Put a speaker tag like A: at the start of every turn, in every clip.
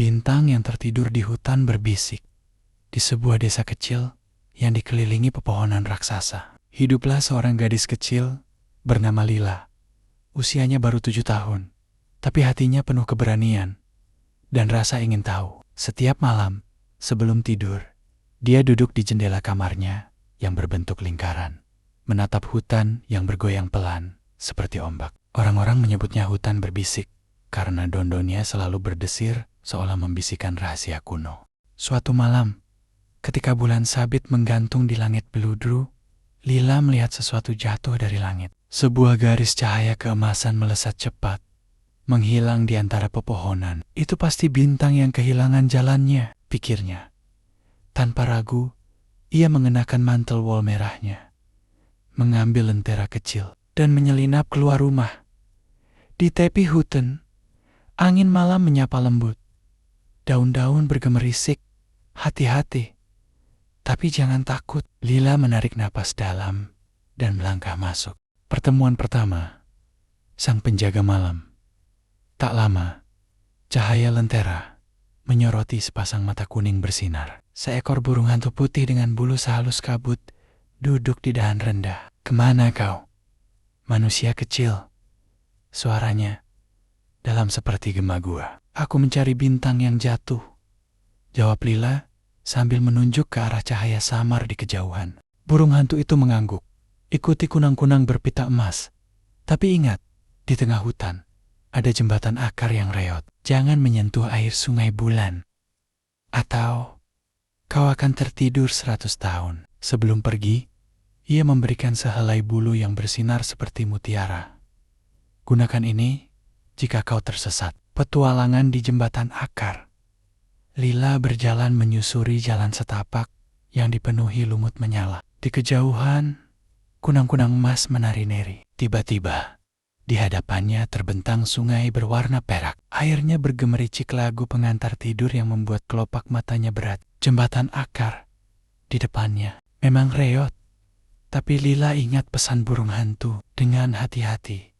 A: Bintang yang tertidur di hutan berbisik di sebuah desa kecil yang dikelilingi pepohonan raksasa. Hiduplah seorang gadis kecil bernama Lila. Usianya baru 7 tahun, tapi hatinya penuh keberanian dan rasa ingin tahu. Setiap malam, sebelum tidur, dia duduk di jendela kamarnya yang berbentuk lingkaran, menatap hutan yang bergoyang pelan seperti ombak. Orang-orang menyebutnya hutan berbisik karena daun-daunnya selalu berdesir seolah membisikkan rahasia kuno. Suatu malam, ketika bulan sabit menggantung di langit beludru, Lila melihat sesuatu jatuh dari langit. Sebuah garis cahaya keemasan melesat cepat, menghilang di antara pepohonan. Itu pasti bintang yang kehilangan jalannya, pikirnya. Tanpa ragu, ia mengenakan mantel wol merahnya, mengambil lentera kecil, dan menyelinap keluar rumah. Di tepi hutan, angin malam menyapa lembut. Daun-daun bergemerisik, hati-hati. Tapi jangan takut. Lila menarik napas dalam dan melangkah masuk. Pertemuan pertama, sang penjaga malam. Tak lama, cahaya lentera menyoroti sepasang mata kuning bersinar. Seekor burung hantu putih dengan bulu sehalus kabut duduk di dahan rendah. "Kemana kau, manusia kecil?" Suaranya dalam seperti gema gua. "Aku mencari bintang yang jatuh," jawab Lila sambil menunjuk ke arah cahaya samar di kejauhan. Burung hantu itu mengangguk. "Ikuti kunang-kunang berpita emas. Tapi ingat, di tengah hutan ada jembatan akar yang reot. Jangan menyentuh air sungai bulan, atau kau akan tertidur 100 tahun. Sebelum pergi, ia memberikan sehelai bulu yang bersinar seperti mutiara. "Gunakan ini jika kau tersesat." Petualangan di jembatan akar. Lila berjalan menyusuri jalan setapak yang dipenuhi lumut menyala. Di kejauhan, kunang-kunang emas menari-nari. Tiba-tiba, di hadapannya terbentang sungai berwarna perak. Airnya bergemericik lagu pengantar tidur yang membuat kelopak matanya berat. Jembatan akar di depannya memang reot, tapi Lila ingat pesan burung hantu. Dengan hati-hati,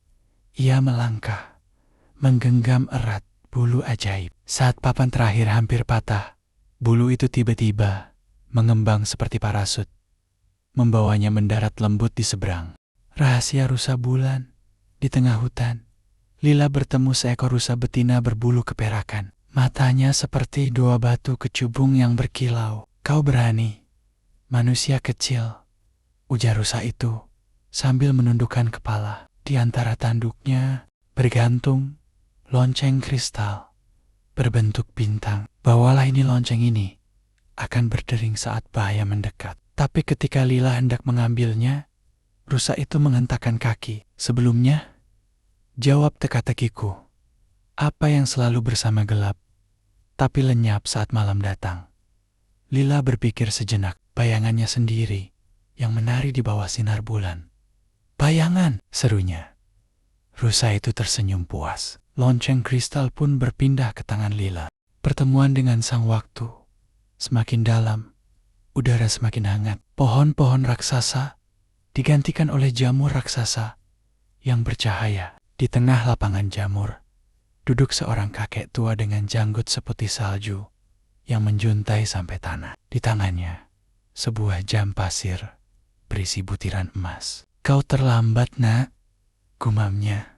A: ia melangkah, menggenggam erat bulu ajaib. Saat papan terakhir hampir patah, bulu itu tiba-tiba mengembang seperti parasut, membawanya mendarat lembut di seberang. Rahasia rusa bulan. Di tengah hutan, Lila bertemu seekor rusa betina berbulu keperakan. Matanya seperti dua batu kecubung yang berkilau. "Kau berani, manusia kecil," ujar rusa itu sambil menundukkan kepala. Di antara tanduknya bergantung lonceng kristal berbentuk bintang. "Bawalah ini, lonceng ini akan berdering saat bahaya mendekat." Tapi ketika Lila hendak mengambilnya, rusa itu menghentakkan kaki. "Sebelumnya, jawab teka-tekiku. Apa yang selalu bersama gelap, tapi lenyap saat malam datang?" Lila berpikir sejenak. Bayangannya sendiri yang menari di bawah sinar bulan. "Bayangan!" serunya. Rusa itu tersenyum puas. Lonceng kristal pun berpindah ke tangan Lila. Pertemuan dengan sang waktu semakin dalam, udara semakin hangat. Pohon-pohon raksasa digantikan oleh jamur raksasa yang bercahaya. Di tengah lapangan jamur, duduk seorang kakek tua dengan janggut seputih salju yang menjuntai sampai tanah. Di tangannya, sebuah jam pasir berisi butiran emas. "Kau terlambat, Nak," gumamnya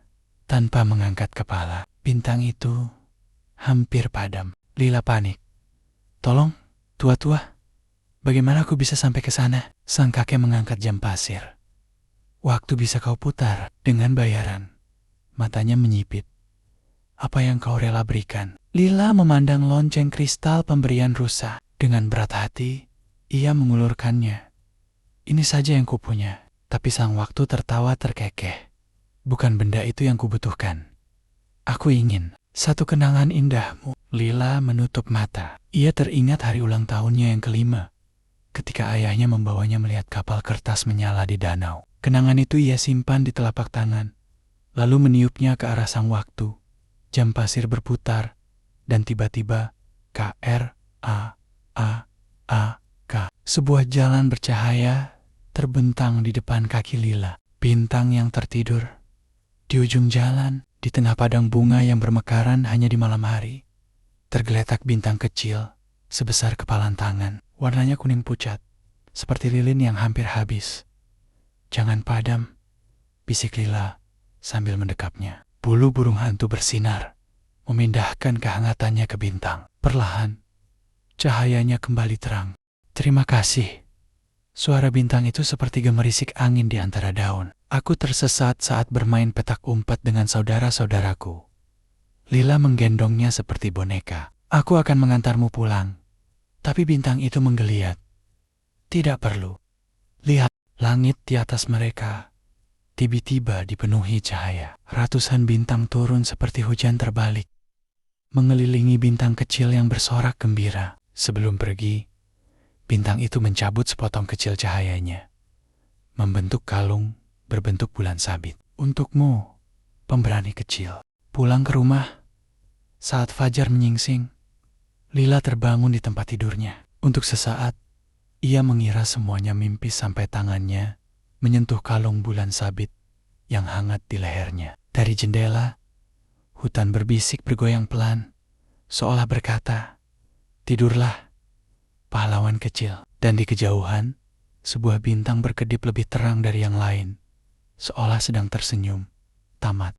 A: tanpa mengangkat kepala. Bintang itu hampir padam. Lila panik. "Tolong, tua-tua, bagaimana aku bisa sampai ke sana?" Sang kakek mengangkat jam pasir. "Waktu bisa kau putar dengan bayaran." Matanya menyipit. "Apa yang kau rela berikan?" Lila memandang lonceng kristal pemberian rusa. Dengan berat hati, ia mengulurkannya. "Ini saja yang kupunya." Tapi sang waktu tertawa terkekeh. "Bukan benda itu yang kubutuhkan. Aku ingin satu kenangan indahmu." Lila menutup mata. Ia teringat hari ulang tahunnya yang ke-5, ketika ayahnya membawanya melihat kapal kertas menyala di danau. Kenangan itu ia simpan di telapak tangan, lalu meniupnya ke arah sang waktu. Jam pasir berputar, dan tiba-tiba K-R-A-A-K. Sebuah jalan bercahaya terbentang di depan kaki Lila. Bintang yang tertidur di ujung jalan, di tengah padang bunga yang bermekaran hanya di malam hari, tergeletak bintang kecil sebesar kepalan tangan. Warnanya kuning pucat, seperti lilin yang hampir habis. "Jangan padam," bisik Lila sambil mendekapnya. Bulu burung hantu bersinar, memindahkan kehangatannya ke bintang. Perlahan, cahayanya kembali terang. "Terima kasih." Suara bintang itu seperti gemerisik angin di antara daun. "Aku tersesat saat bermain petak umpet dengan saudara-saudaraku." Lila menggendongnya seperti boneka. "Aku akan mengantarmu pulang." Tapi bintang itu menggeliat. "Tidak perlu. Lihat, langit di atas mereka tiba-tiba dipenuhi cahaya. Ratusan bintang turun seperti hujan terbalik, mengelilingi bintang kecil yang bersorak gembira. Sebelum pergi, bintang itu mencabut sepotong kecil cahayanya, membentuk kalung berbentuk bulan sabit. "Untukmu, pemberani kecil." Pulang ke rumah, saat fajar menyingsing, Lila terbangun di tempat tidurnya. Untuk sesaat, ia mengira semuanya mimpi sampai tangannya menyentuh kalung bulan sabit yang hangat di lehernya. Dari jendela, hutan berbisik bergoyang pelan, seolah berkata, "Tidurlah, pahlawan kecil." Dan di kejauhan, sebuah bintang berkedip lebih terang dari yang lain, seolah sedang tersenyum tamat.